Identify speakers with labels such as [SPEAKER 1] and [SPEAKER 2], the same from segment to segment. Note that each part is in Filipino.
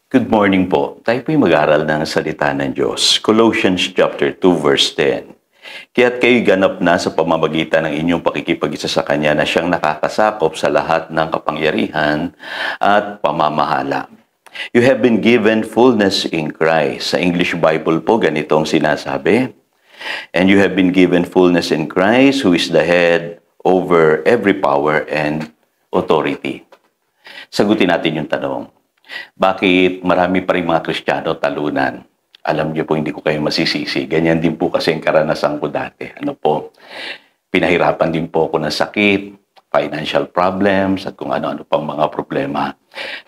[SPEAKER 1] Good morning po. Tayo po'y mag-aral ng salita ng Diyos. Colossians chapter 2 verse 10. Kaya't kayo'y ganap na sa pamamagitan ng inyong pakikipag-isa sa Kanya na siyang nakakasakop sa lahat ng kapangyarihan at pamamahala. You have been given fullness in Christ. Sa English Bible po, ganitong sinasabi. And you have been given fullness in Christ, who is the head over every power and authority. Sagutin natin yung tanong. Bakit marami pa rin mga Kristiyano talunan? Alam niyo po, hindi ko kayo masisisi. Ganyan din po kasi ang karanasan ko dati. Pinahirapan din po ako ng sakit, financial problems, at kung ano-ano pang mga problema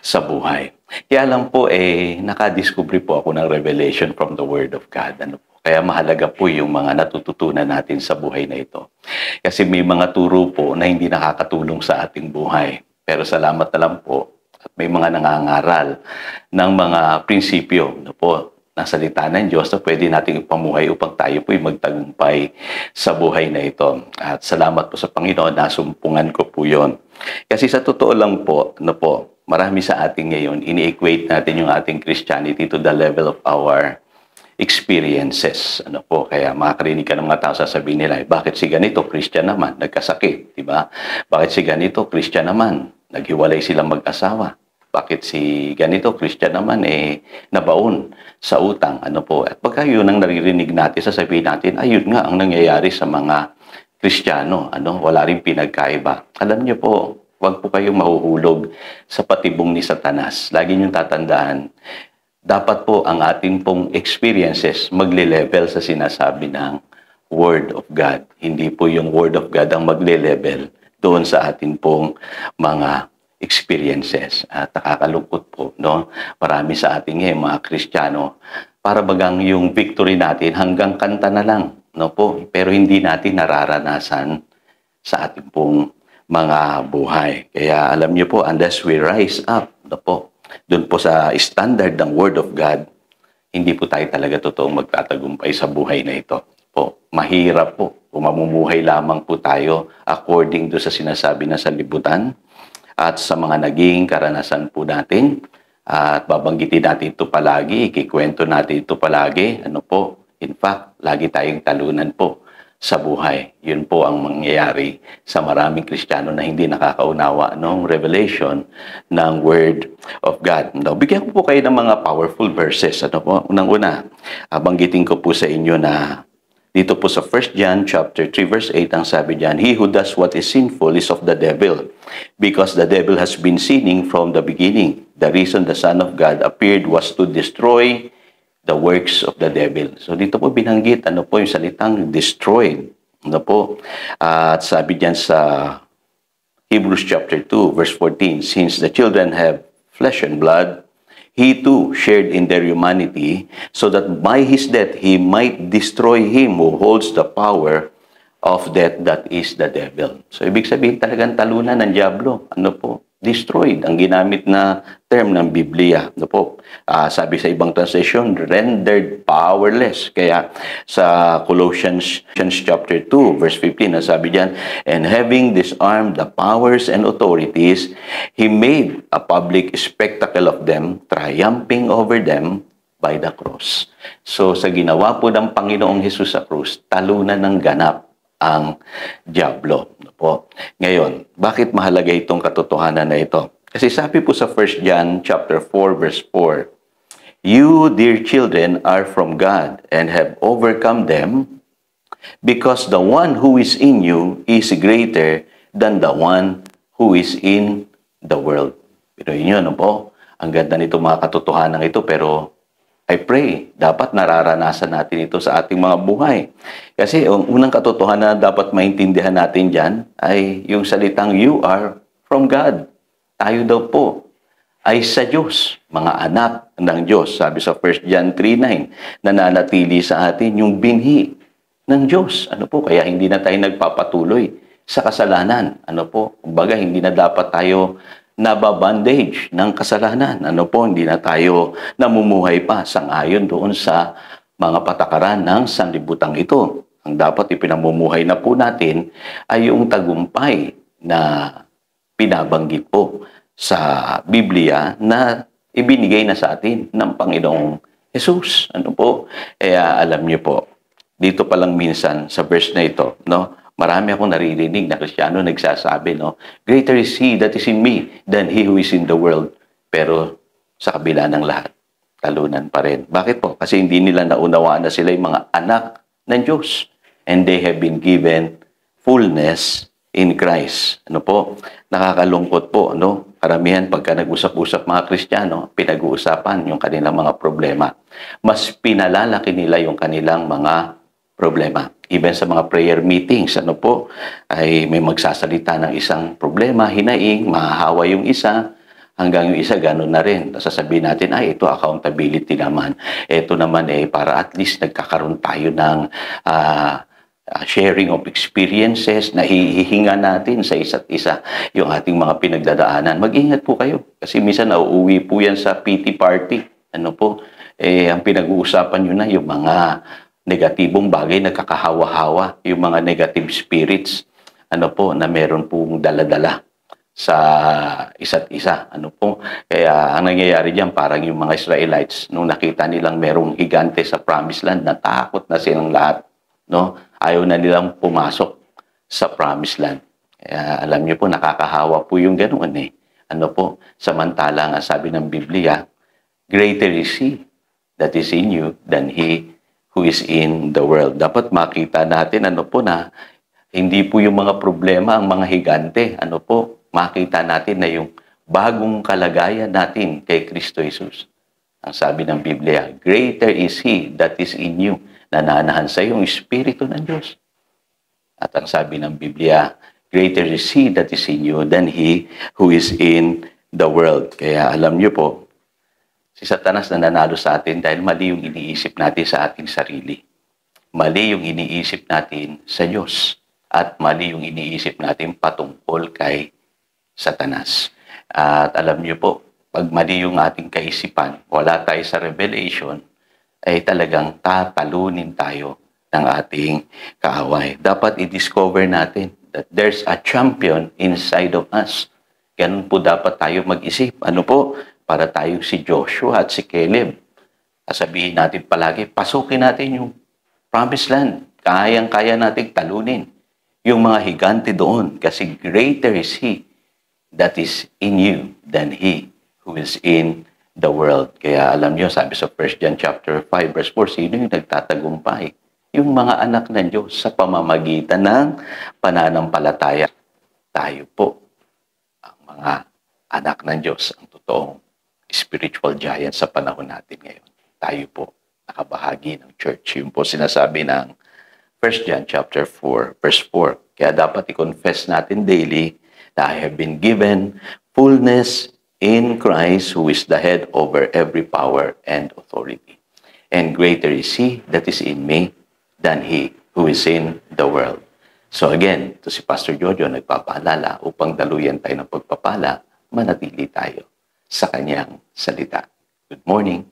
[SPEAKER 1] sa buhay. Kaya lang po, nakadiscover po ako ng revelation from the Word of God. Kaya mahalaga po yung mga natututunan natin sa buhay na ito. Kasi may mga turo po na hindi nakakatulong sa ating buhay. Pero salamat na lang po, at may mga nangangaral ng mga prinsipyo ng salita ng Diyos na pwede nating ipamuhay upang tayo po'y magtagumpay sa buhay na ito. At salamat po sa Panginoon, nasumpungan ko po yon. Kasi sa totoo lang po, marami sa ating ngayon, ini-equate natin yung ating Christianity to the level of our experiences. Kaya makakarinig ka ng mga tao, sasabihin nila, bakit si ganito, Christian naman, nagkasakit, di ba? Bakit si ganito, Christian naman, naghiwalay silang mag-asawa? Bakit si ganito, Christian naman, nabaon sa utang? At pagka yun ang naririnig natin, sasabihin natin, ayun nga ang nangyayari sa mga Kristiyano. Wala rin pinagkaiba. Alam niyo po, huwag po kayong mahuhulog sa patibong ni Satanas. Lagi niyong tatandaan, dapat po ang ating pong experiences magle-level sa sinasabi ng Word of God. Hindi po yung Word of God ang magle-level doon sa atin pong mga experiences. At nakakalungkot po, marami sa ating mga Kristiyano, para bagang yung victory natin hanggang kanta na lang, pero hindi natin nararanasan sa ating pong mga buhay. Kaya alam niyo po, unless we rise up, doon po sa standard ng Word of God, hindi po tayo talaga totoong magtatagumpay sa buhay na ito. Mahirap po kung mamumuhay lamang po tayo according do sa sinasabi na sanlibutan at sa mga naging karanasan po natin. At babanggitin natin ito palagi, ikikwento natin ito palagi. In fact, lagi tayong talunan po sa buhay. Yun po ang mangyayari sa maraming Kristiyano na hindi nakakaunawa ng revelation ng Word of God. Bigyan ko po kayo ng mga powerful verses. Unang-una, banggitin ko po sa inyo na dito po sa 1 John chapter 3 verse 8, ang sabi diyan, he who does what is sinful is of the devil, because the devil has been sinning from the beginning. The reason the Son of God appeared was to destroy the works of the devil. So dito po binanggit, yung salitang destroyed. At sabi diyan sa Hebrews chapter 2 verse 14, since the children have flesh and blood, he too shared in their humanity, so that by his death he might destroy him who holds the power of death, that is the devil. So ibig sabihin talagang talunan ng diablo. Destroyed ang ginamit na term ng Biblia. Sabi sa ibang translation, rendered powerless. Kaya sa Colossians chapter 2 verse 15, sabi diyan, and having disarmed the powers and authorities, he made a public spectacle of them, triumphing over them by the cross. So sa ginawa po ng Panginoong Hesus sa krus, talunan ng ganap ang diablo. Ngayon, bakit mahalaga itong katotohanan na ito? Kasi sabi po sa 1 John chapter 4 verse 4, you, dear children, are from God and have overcome them, because the one who is in you is greater than the one who is in the world. Pero yun, ang ganda nito mga katotohanan ito, pero I pray, dapat nararanasan natin ito sa ating mga buhay. Kasi ang unang katotohanan na dapat maintindihan natin dyan ay yung salitang you are from God. Tayo daw po ay sa Diyos, mga anak ng Diyos. Sabi sa 1 John 3:9, nananatili sa atin yung binhi ng Diyos. Kaya hindi na tayo nagpapatuloy sa kasalanan. Kumbaga, hindi na dapat tayo nababandage ng kasalanan. Hindi na tayo namumuhay pa sangayon doon sa mga patakaran ng sanlibutan ito. Ang dapat ipinamumuhay na po natin ay yung tagumpay na pinabanggit po sa Biblia na ibinigay na sa atin ng Panginoong Jesus. Ano po? Kaya alam niyo po, dito pa lang minsan sa verse na ito, no? Marami akong naririnig na Kristiyano nagsasabi, no? Greater is He that is in me than he who is in the world. Pero sa kabila ng lahat, talunan pa rin. Bakit po? Kasi hindi nila naunawaan na sila yung mga anak ng Diyos. And they have been given fullness in Christ. Ano po? Nakakalungkot po, no? Karamihan pagka nag-usap-usap mga Kristiyano, pinag-uusapan yung kanilang mga problema. Mas pinalalaki nila yung kanilang mga problema. Even sa mga prayer meetings, ano po, ay may magsasalita ng isang problema, hinaing, mahahawa yung isa, hanggang yung isa gano'n na rin. Sasabihin natin, ay, ito accountability naman. Ito naman para at least nagkakaroon tayo ng sharing of experiences na hihinga natin sa isa't isa yung ating mga pinagdadaanan. Mag-ingat po kayo kasi minsan nauuwi po yan sa PT party. Ano po, ang pinag-uusapan nyo na yung mga negatibong bagay na kakahawa-hawa, yung mga negative spirits, ano po, na meron pong dala-dala sa isa't isa. Ano po, kaya ang nangyayari diyan parang yung mga Israelites, nung nakita nilang merong higante sa Promised Land, natakot na silang lahat. No? Ayaw na nilang pumasok sa Promised Land. Kaya alam niyo po, nakakahawa po yung ganoon Ano po, samantalang ang sabi ng Biblia, greater is He that is in you than he who is in the world. Dapat makita natin ano po na hindi po yung mga problema ang mga higante. Ano po, makita natin na yung bagong kalagayan natin kay Kristo Jesus. Ang sabi ng Biblia, greater is He that is in you. Nananahan sa iyo ang Espiritu ng Diyos. At ang sabi ng Biblia, greater is He that is in you than he who is in the world. Kaya alam niyo po, si Satanas na nanalo sa atin dahil mali yung iniisip natin sa ating sarili. Mali yung iniisip natin sa Diyos. At mali yung iniisip natin patungkol kay Satanas. At alam niyo po, pag mali yung ating kaisipan, wala tayo sa revelation, ay talagang tatalunin tayo ng ating kaaway. Dapat i-discover natin that there's a champion inside of us. Ganun po dapat tayo mag-isip. Ano po? Para tayong si Joshua at si Caleb. Sabihin natin palagi, pasukin natin yung Promised Land. Kayang-kaya nating talunin yung mga higante doon. Kasi greater is He that is in you than he who is in the world. Kaya alam niyo, sabi sa 1 John chapter 5 verse 4, sino yung nagtatagumpay? Yung mga anak ng Diyos sa pamamagitan ng pananampalataya. Tayo po, ang mga anak ng Diyos, ang totoong spiritual giant sa panahon natin ngayon. Tayo po, nakabahagi ng church. Yun po sinasabi ng 1 John chapter 4 verse 4. Kaya dapat i-confess natin daily na I have been given fullness in Christ who is the head over every power and authority. And greater is He that is in me than he who is in the world. So again, to si Pastor Jojo nagpapaalala upang daluyan tayo ng pagpapala, manatili tayo sa kanyang salita. Good morning.